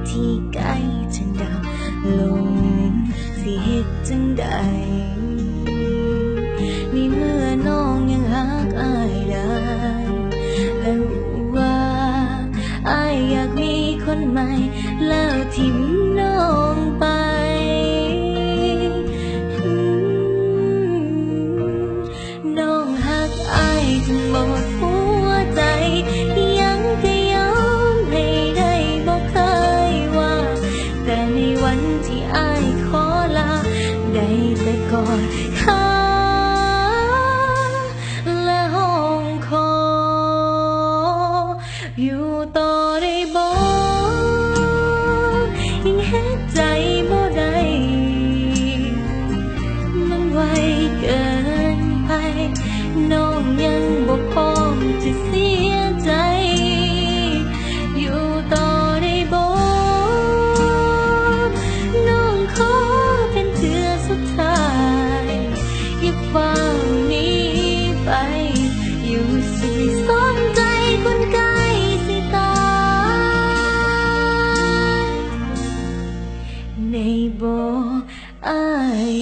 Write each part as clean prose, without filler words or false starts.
ที่ใกล้จะดับลงสิเฮ็ดจังใดนี่เมื่อน้องยังหักอายได้และรู้ว่าอายอยากมีคนใหม่แล้วทิ้งน้องไปน้องหักอายจนหมดหัวใจยังก็ยอมให้ได้บอกเคยว่าแต่ในวันที่อายขอลาได้แต่กอดเขาและห้องคออยู่ต่อได้บ่ยิ่งเฮ็ดใจบ่ได้มันไวเกินไปน้องยังบ่พร้อมจะเสียใจอยู่ต่อได้บ่น้องขอเป็นเทื่อสุดท้ายอย่าฟังนี้ไปอยู่สิสนใจคนไกลสิตายในบ่อาย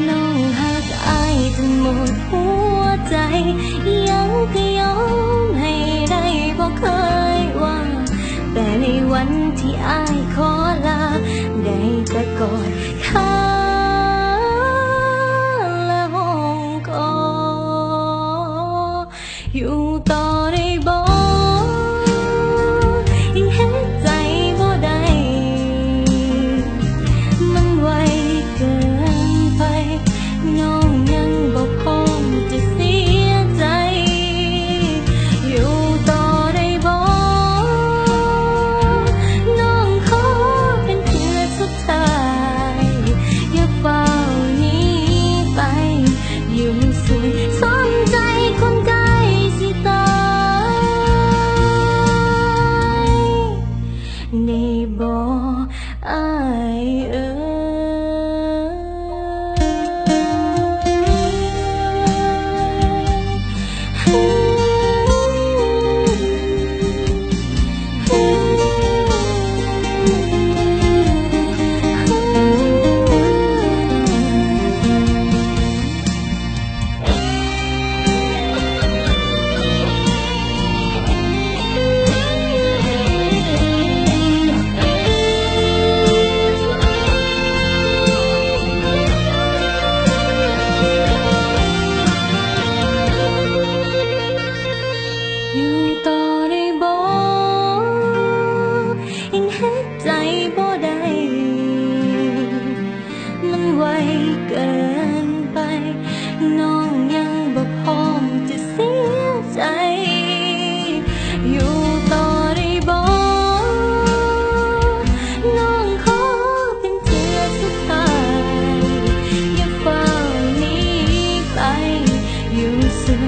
น้องหักอายจนหมดหัวใจยังก็ยอมให้ได้บอกเคยว่าแต่ในวันที่อายขอลาได้แต่กอดเขาและห้องคออยู่ต่อได้บ่ยิ่งเฮ็ดใจบ่ได้มันไวเกินไปน้องยังบ่พร้อมจะเสียใจอยู่ต่อได้บ่น้องขอเป็นเพื่อนสุดท้ายอย่าเฝ้าหนีไปอยู่สุดสนใจคนไกลสิตายในบ่อายอยู่ต่อได้บ่ยิ่งเฮ็ดใจบ่ได้มันไวเกินไปน้องยังบ่พร้อมจะเสียใจอยู่ต่อได้บ่น้องขอเป็นเทื่อสุดท้ายอย่าเฝ้าหนีไปอยู่สุด